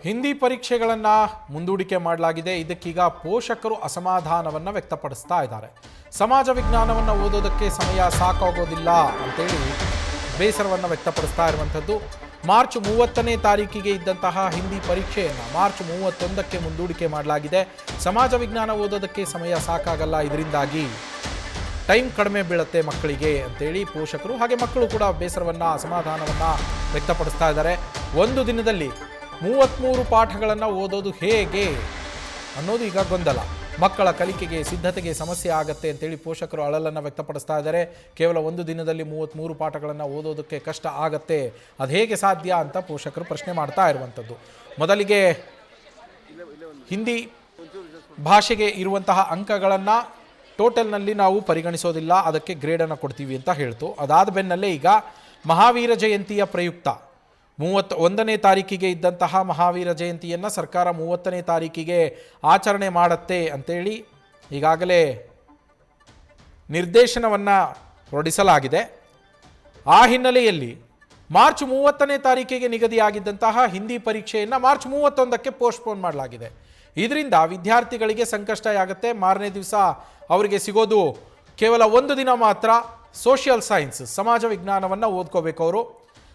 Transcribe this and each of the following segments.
ಹಿಂದಿ ಪರೀಕ್ಷೆಗಳನ್ನು ಮುಂದೂಡಿಕೆ ಮಾಡಲಾಗಿದೆ. ಇದಕ್ಕೀಗ ಪೋಷಕರು ಅಸಮಾಧಾನವನ್ನು ವ್ಯಕ್ತಪಡಿಸ್ತಾ ಇದ್ದಾರೆ. ಸಮಾಜ ವಿಜ್ಞಾನವನ್ನು ಓದೋದಕ್ಕೆ ಸಮಯ ಸಾಕಾಗೋದಿಲ್ಲ ಅಂತೇಳಿ ಬೇಸರವನ್ನು ವ್ಯಕ್ತಪಡಿಸ್ತಾ ಇರುವಂಥದ್ದು. ಮಾರ್ಚ್ 30ನೇ ತಾರೀಕಿಗೆ ಇದ್ದಂತಹ ಹಿಂದಿ ಪರೀಕ್ಷೆಯನ್ನು ಮಾರ್ಚ್ 31ಕ್ಕೆ ಮುಂದೂಡಿಕೆ ಮಾಡಲಾಗಿದೆ. ಸಮಾಜ ವಿಜ್ಞಾನ ಓದೋದಕ್ಕೆ ಸಮಯ ಸಾಕಾಗಲ್ಲ, ಇದರಿಂದಾಗಿ ಟೈಮ್ ಕಡಿಮೆ ಬೀಳುತ್ತೆ ಮಕ್ಕಳಿಗೆ ಅಂತೇಳಿ ಪೋಷಕರು ಹಾಗೆ ಮಕ್ಕಳು ಕೂಡ ಬೇಸರವನ್ನು ಅಸಮಾಧಾನವನ್ನು ವ್ಯಕ್ತಪಡಿಸ್ತಾ ಇದ್ದಾರೆ. ಒಂದು ದಿನದಲ್ಲಿ 33 ಪಾಠಗಳನ್ನು ಓದೋದು ಹೇಗೆ ಅನ್ನೋದು ಈಗ ಗೊಂದಲ. ಮಕ್ಕಳ ಕಲಿಕೆಗೆ ಸಿದ್ಧತೆಗೆ ಸಮಸ್ಯೆ ಆಗುತ್ತೆ ಅಂತೇಳಿ ಪೋಷಕರು ಅಳಲನ್ನು ವ್ಯಕ್ತಪಡಿಸ್ತಾ ಇದ್ದಾರೆ. ಕೇವಲ ಒಂದು ದಿನದಲ್ಲಿ 33 ಪಾಠಗಳನ್ನು ಓದೋದಕ್ಕೆ ಕಷ್ಟ ಆಗತ್ತೆ, ಅದು ಹೇಗೆ ಸಾಧ್ಯ ಅಂತ ಪೋಷಕರು ಪ್ರಶ್ನೆ ಮಾಡ್ತಾ ಇರುವಂಥದ್ದು. ಮೊದಲಿಗೆ ಹಿಂದಿ ಭಾಷೆಗೆ ಇರುವಂತಹ ಅಂಕಗಳನ್ನು ಟೋಟಲ್ನಲ್ಲಿ ನಾವು ಪರಿಗಣಿಸೋದಿಲ್ಲ, ಅದಕ್ಕೆ ಗ್ರೇಡನ್ನು ಕೊಡ್ತೀವಿ ಅಂತ ಹೇಳ್ತು. ಅದಾದ ಬೆನ್ನಲ್ಲೇ ಈಗ ಮಹಾವೀರ ಜಯಂತಿಯ ಪ್ರಯುಕ್ತ 31ನೇ ತಾರೀಕಿಗೆ ಇದ್ದಂತಹ ಮಹಾವೀರ ಜಯಂತಿಯನ್ನು ಸರ್ಕಾರ 30ನೇ ತಾರೀಕಿಗೆ ಆಚರಣೆ ಮಾಡುತ್ತೆ ಅಂತೇಳಿ ಈಗಾಗಲೇ ನಿರ್ದೇಶನವನ್ನು ಹೊರಡಿಸಲಾಗಿದೆ. ಆ ಹಿನ್ನೆಲೆಯಲ್ಲಿ ಮಾರ್ಚ್ 30ನೇ ತಾರೀಕಿಗೆ ನಿಗದಿಯಾಗಿದ್ದಂತಹ ಹಿಂದಿ ಪರೀಕ್ಷೆಯನ್ನು ಮಾರ್ಚ್ 31ಕ್ಕೆ ಪೋಸ್ಟ್ಪೋನ್ ಮಾಡಲಾಗಿದೆ. ಇದರಿಂದ ವಿದ್ಯಾರ್ಥಿಗಳಿಗೆ ಸಂಕಷ್ಟ ಆಗುತ್ತೆ. ಮಾರನೇ ದಿವಸ ಅವರಿಗೆ ಸಿಗೋದು ಕೇವಲ ಒಂದು ದಿನ ಮಾತ್ರ. ಸೋಷಿಯಲ್ ಸೈನ್ಸ್ ಸಮಾಜ ವಿಜ್ಞಾನವನ್ನು ಓದ್ಕೋಬೇಕು ಅವರು,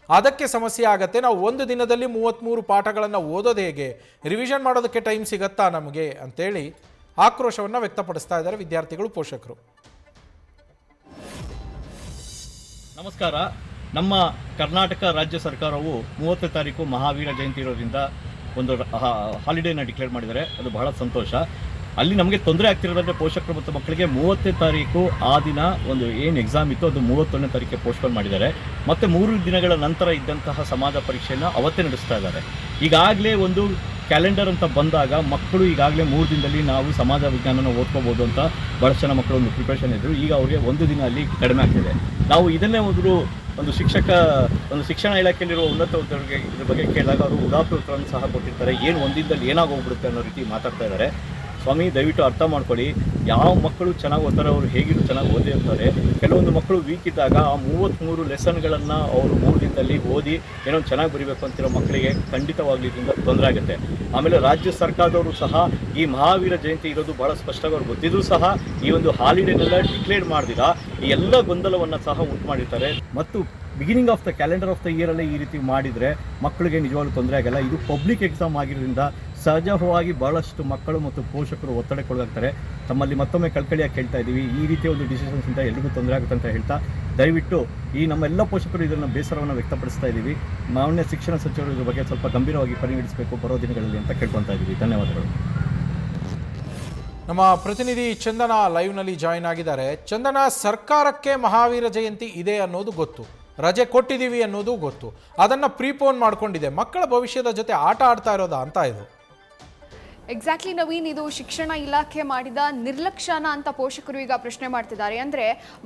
ಅದಕ್ಕೆ ಸಮಸ್ಯೆ ಆಗುತ್ತೆ. ನಾವು ಒಂದು ದಿನದಲ್ಲಿ 33 ಪಾಠಗಳನ್ನು ಓದೋದು ಹೇಗೆ, ರಿವಿಷನ್ ಮಾಡೋದಕ್ಕೆ ಟೈಮ್ ಸಿಗತ್ತಾ ನಮಗೆ ಅಂತೇಳಿ ಆಕ್ರೋಶವನ್ನು ವ್ಯಕ್ತಪಡಿಸ್ತಾ ಇದ್ದಾರೆ ವಿದ್ಯಾರ್ಥಿಗಳು, ಪೋಷಕರು. ನಮಸ್ಕಾರ. ನಮ್ಮ ಕರ್ನಾಟಕ ರಾಜ್ಯ ಸರ್ಕಾರವು 30ನೇ ತಾರೀಕು ಮಹಾವೀರ ಜಯಂತಿ ಇರೋದ್ರಿಂದ ಒಂದು ಹಾಲಿಡೇನ ಡಿಕ್ಲೇರ್ ಮಾಡಿದ್ದಾರೆ. ಅದು ಬಹಳ ಸಂತೋಷ. ಅಲ್ಲಿ ನಮಗೆ ತೊಂದರೆ ಆಗ್ತಿರೋದಂದರೆ ಪೋಷಕರು ಮತ್ತು ಮಕ್ಕಳಿಗೆ 30ನೇ ತಾರೀಕು ಆ ದಿನ ಒಂದು ಏನು ಎಕ್ಸಾಮ್ ಇತ್ತು ಅದು 31ನೇ ತಾರೀಕಿಗೆ ಪೋಸ್ಟ್ಪೋನ್ ಮಾಡಿದ್ದಾರೆ. ಮತ್ತು 3 ದಿನಗಳ ನಂತರ ಇದ್ದಂತಹ ಸಮಾಜ ಪರೀಕ್ಷೆಯನ್ನು ಅವತ್ತೇ ನಡೆಸ್ತಾ ಇದ್ದಾರೆ. ಈಗಾಗಲೇ ಒಂದು ಕ್ಯಾಲೆಂಡರ್ ಅಂತ ಬಂದಾಗ ಮಕ್ಕಳು ಈಗಾಗಲೇ 3 ದಿನದಲ್ಲಿ ನಾವು ಸಮಾಜ ವಿಜ್ಞಾನನ ಓದ್ಕೋಬೋದು ಅಂತ ಭಾಳಷ್ಟು ಜನ ಮಕ್ಕಳು ಒಂದು ಪ್ರಿಪ್ರೇಷನ್ ಇದ್ದರು. ಈಗ ಅವರಿಗೆ ಒಂದು ದಿನ ಅಲ್ಲಿ ಕಡಿಮೆ ಆಗ್ತಿದೆ. ನಾವು ಇದನ್ನೇ ಒಂದು ಶಿಕ್ಷಣ ಇಲಾಖೆಯಲ್ಲಿರುವ ಉನ್ನತ ಹುದ್ದೆಗಳಿಗೆ ಇದ್ರ ಬಗ್ಗೆ ಕೇಳಿದಾಗ ಅವರು ಉದಾತ್ತ ಉತ್ತರವನ್ನು ಸಹ ಕೊಟ್ಟಿರ್ತಾರೆ. ಏನು ಒಂದಿನದಲ್ಲಿ ಏನಾಗೋಗ್ಬಿಡುತ್ತೆ ಅನ್ನೋ ರೀತಿ ಮಾತಾಡ್ತಾ ಇದ್ದಾರೆ. ಸ್ವಾಮಿ, ದಯವಿಟ್ಟು ಅರ್ಥ ಮಾಡ್ಕೊಳ್ಳಿ. ಯಾವ ಮಕ್ಕಳು ಚೆನ್ನಾಗಿ ಓದ್ತಾರೆ ಅವರು ಹೇಗಿದ್ರು ಚೆನ್ನಾಗಿ ಓದಿ ಇರ್ತಾರೆ. ಕೆಲವೊಂದು ಮಕ್ಕಳು ವೀಕ್ ಇದ್ದಾಗ ಆ 33 ಲೆಸನ್ಗಳನ್ನು ಅವರು 3 ದಿನದಲ್ಲಿ ಓದಿ ಏನೋ ಚೆನ್ನಾಗಿ ಬರೀಬೇಕು ಅಂತಿರೋ ಮಕ್ಕಳಿಗೆ ಖಂಡಿತವಾಗ್ಲಿ ಇದರಿಂದ ತೊಂದರೆ ಆಗುತ್ತೆ. ಆಮೇಲೆ ರಾಜ್ಯ ಸರ್ಕಾರದವರು ಸಹ ಈ ಮಹಾವೀರ ಜಯಂತಿ ಇರೋದು ಭಾಳ ಸ್ಪಷ್ಟವಾಗಿ ಅವ್ರು ಗೊತ್ತಿದ್ರು ಸಹ ಈ ಒಂದು ಹಾಲಿಡೇನೆಲ್ಲ ಡಿಕ್ಲೇರ್ ಮಾಡ್ದಿರಾ ಈ ಎಲ್ಲ ಗೊಂದಲವನ್ನು ಸಹ ಉಂಟು ಮಾಡಿರ್ತಾರೆ. ಮತ್ತು beginning of the calendar of the ಇಯರಲ್ಲೇ ಈ ರೀತಿ ಮಾಡಿದರೆ ಮಕ್ಕಳಿಗೆ ನಿಜವಾಗ್ಲೂ ತೊಂದರೆ ಆಗಲ್ಲ. ಇದು ಪಬ್ಲಿಕ್ ಎಕ್ಸಾಮ್ ಆಗಿರೋದ್ರಿಂದ ಸಹಜವಾಗಿ ಭಾಳಷ್ಟು ಮಕ್ಕಳು ಮತ್ತು ಪೋಷಕರು ಒತ್ತಡಕ್ಕೊಳಗಾಗ್ತಾರೆ. ತಮ್ಮಲ್ಲಿ ಮತ್ತೊಮ್ಮೆ ಕಳ್ಕಳಿಯಾಗಿ ಕೇಳ್ತಾ ಇದ್ದೀವಿ, ಈ ರೀತಿಯ ಒಂದು ಡಿಸಿಷನ್ಸಿಂದ ಎಲ್ರಿಗೂ ತೊಂದರೆ ಆಗುತ್ತೆ ಅಂತ ಹೇಳ್ತಾ ದಯವಿಟ್ಟು ಈ ನಮ್ಮೆಲ್ಲ ಪೋಷಕರು ಇದನ್ನು ಬೇಸರವನ್ನು ವ್ಯಕ್ತಪಡಿಸ್ತಾ ಇದ್ದೀವಿ. ಮಾನ್ಯ ಶಿಕ್ಷಣ ಸಚಿವರು ಇದ್ರ ಬಗ್ಗೆ ಸ್ವಲ್ಪ ಗಂಭೀರವಾಗಿ ಪರಿಗಣಿಸಬೇಕು ಬರೋ ದಿನಗಳಲ್ಲಿ ಅಂತ ಕೇಳ್ಕೊತಾ ಇದ್ದೀವಿ. ಧನ್ಯವಾದಗಳು. ನಮ್ಮ ಪ್ರತಿನಿಧಿ ಚಂದನ ಲೈವ್ನಲ್ಲಿ ಜಾಯಿನ್ ಆಗಿದ್ದಾರೆ. ಚಂದನ, ಸರ್ಕಾರಕ್ಕೆ ಮಹಾವೀರ ಜಯಂತಿ ಇದೆ ಅನ್ನೋದು ಗೊತ್ತು, ರಜೆ ಕೊಟ್ಟಿದ್ದೀವಿ ಅನ್ನೋದು ಗೊತ್ತು, ಅದನ್ನು ಪ್ರೀಪೋನ್ ಮಾಡ್ಕೊಂಡಿದೆ. ಮಕ್ಕಳ ಭವಿಷ್ಯದ ಜೊತೆ ಆಟ ಆಡ್ತಾ ಇರೋದಾ ಅಂತ ಇದು? ಎಕ್ಸಾಕ್ಟ್ಲಿ ನವೀನ್, ಇದು ಶಿಕ್ಷಣ ಇಲಾಖೆ ಮಾಡಿದ ನಿರ್ಲಕ್ಷ್ಯನ ಅಂತ ಪೋಷಕರು ಈಗ ಪ್ರಶ್ನೆ ಮಾಡ್ತಿದ್ದಾರೆ. ಅಂದರೆ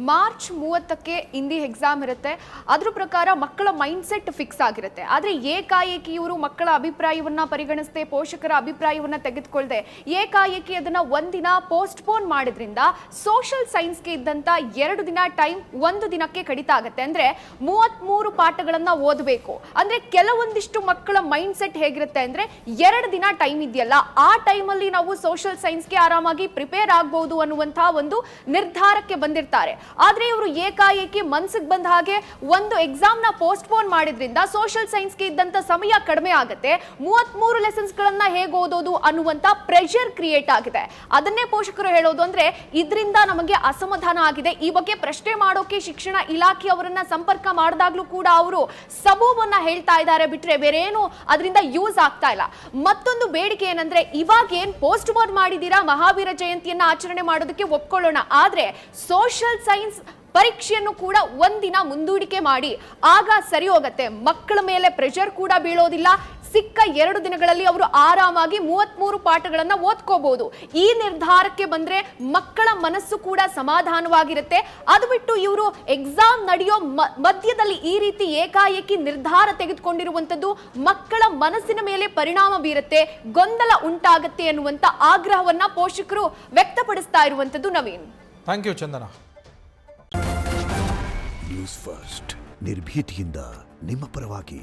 ಮಾರ್ಚ್ 30ಕ್ಕೆ ಹಿಂದಿ ಎಕ್ಸಾಮ್ ಇರುತ್ತೆ, ಅದ್ರ ಪ್ರಕಾರ ಮಕ್ಕಳ ಮೈಂಡ್ ಸೆಟ್ ಫಿಕ್ಸ್ ಆಗಿರುತ್ತೆ. ಆದರೆ ಏಕಾಏಕಿ ಇವರು ಮಕ್ಕಳ ಅಭಿಪ್ರಾಯವನ್ನು ಪರಿಗಣಿಸದೆ, ಪೋಷಕರ ಅಭಿಪ್ರಾಯವನ್ನು ತೆಗೆದುಕೊಳ್ಳದೆ ಏಕಾಏಕಿ ಅದನ್ನು ಒಂದಿನ ಪೋಸ್ಟ್ಪೋನ್ ಮಾಡಿದ್ರಿಂದ ಸೋಷಿಯಲ್ ಸೈನ್ಸ್ಗೆ ಇದ್ದಂಥ 2 ದಿನ ಟೈಮ್ ಒಂದು ದಿನಕ್ಕೆ ಕಡಿತ ಆಗುತ್ತೆ. ಅಂದರೆ 33 ಪಾಠಗಳನ್ನು ಓದಬೇಕು ಅಂದರೆ ಕೆಲವೊಂದಿಷ್ಟು ಮಕ್ಕಳ ಮೈಂಡ್ ಸೆಟ್ ಹೇಗಿರುತ್ತೆ ಅಂದರೆ 2 ದಿನ ಟೈಮ್ ಇದೆಯಲ್ಲ, ಆ ಟೈಮಲ್ಲಿ ನಾವು ಸೋಷಿಯಲ್ ಸೈನ್ಸ್ಗೆ ಆರಾಮಾಗಿ ಪ್ರಿಪೇರ್ ಆಗಬಹುದು ಅನ್ನುವಂತಹ ಒಂದು ನಿರ್ಧಾರಕ್ಕೆ ಬಂದಿರ್ತಾರೆ. ಆದ್ರೆ ಇವರು ಏಕಾಏಕಿ ಮನ್ಸಿಗೆ ಬಂದ ಹಾಗೆ ಒಂದು ಎಕ್ಸಾಮ್ನ ಪೋಸ್ಟ್ಪೋನ್ ಮಾಡಿದ್ರಿಂದ ಸೋಷಿಯಲ್ ಸೈನ್ಸ್ಗೆ ಇದ್ದಂತ ಸಮಯ ಕಡಿಮೆ ಆಗುತ್ತೆ. 33 ಲೆಸನ್ಸ್ ಗಳನ್ನ ಹೇಗೆ ಓದೋದು ಅನ್ನುವಂತ ಪ್ರೆಷರ್ ಕ್ರಿಯೇಟ್ ಆಗಿದೆ. ಅದನ್ನೇ ಪೋಷಕರು ಹೇಳೋದು. ಅಂದ್ರೆ ಇದರಿಂದ ನಮಗೆ ಅಸಮಾಧಾನ ಆಗಿದೆ. ಈ ಬಗ್ಗೆ ಪ್ರಶ್ನೆ ಮಾಡೋಕೆ ಶಿಕ್ಷಣ ಇಲಾಖೆ ಅವರನ್ನ ಸಂಪರ್ಕ ಮಾಡಿದಾಗ್ಲೂ ಕೂಡ ಅವರು ಸಬೂಬನ್ನ ಹೇಳ್ತಾ ಇದ್ದಾರೆ ಬಿಟ್ರೆ ಬೇರೆ ಏನು ಅದರಿಂದ ಯೂಸ್ ಆಗ್ತಾ ಇಲ್ಲ. ಮತ್ತೊಂದು ಬೇಡಿಕೆ ಏನಂದ್ರೆ, ಇವಾಗ ಏನ್ ಪೋಸ್ಟ್ ಪೋನ್ ಮಾಡಿದೀರಾ ಮಹಾವೀರ ಜಯಂತಿಯನ್ನ ಆಚರಣೆ ಮಾಡೋದಕ್ಕೆ ಒಪ್ಕೊಳ್ಳೋಣ, ಆದ್ರೆ ಸೋಷಿಯಲ್ ಸೈನ್ಸ್ ಪರೀಕ್ಷೆಯನ್ನು ಕೂಡ ಒಂದಿನ ಮುಂದೂಡಿಕೆ ಮಾಡಿ, ಆಗ ಸರಿ ಹೋಗುತ್ತೆ. ಮಕ್ಕಳ ಮೇಲೆ ಪ್ರೆಷರ್ ಕೂಡ ಬೀಳೋದಿಲ್ಲ. ಸಿಕ್ಕ 2 ದಿನಗಳಲ್ಲಿ ಅವರು ಆರಾಮಾಗಿ 33 ಪಾಠಗಳನ್ನು ಓದ್ಕೋಬಹುದು. ಈ ನಿರ್ಧಾರಕ್ಕೆ ಬಂದ್ರೆ ಮಕ್ಕಳ ಮನಸ್ಸು ಕೂಡ ಸಮಾಧಾನವಾಗಿರುತ್ತೆ. ಅದು ಬಿಟ್ಟು ಇವರು ಎಕ್ಸಾಮ್ ನಡೆಯೋ ಮಧ್ಯದಲ್ಲಿ ಈ ರೀತಿ ಏಕಾಏಕಿ ನಿರ್ಧಾರ ತೆಗೆದುಕೊಂಡಿರುವಂತದ್ದು ಮಕ್ಕಳ ಮನಸ್ಸಿನ ಮೇಲೆ ಪರಿಣಾಮ ಬೀರುತ್ತೆ, ಗೊಂದಲ ಉಂಟಾಗುತ್ತೆ ಅನ್ನುವಂತ ಆಗ್ರಹವನ್ನ ಪೋಷಕರು ವ್ಯಕ್ತಪಡಿಸ್ತಾ ಇರುವಂತದ್ದು. Naveen, thank you Chandana. News first ನಿರ್ಭೀತಿಯಿಂದ ನಿಮ್ಮ ಪರವಾಗಿ.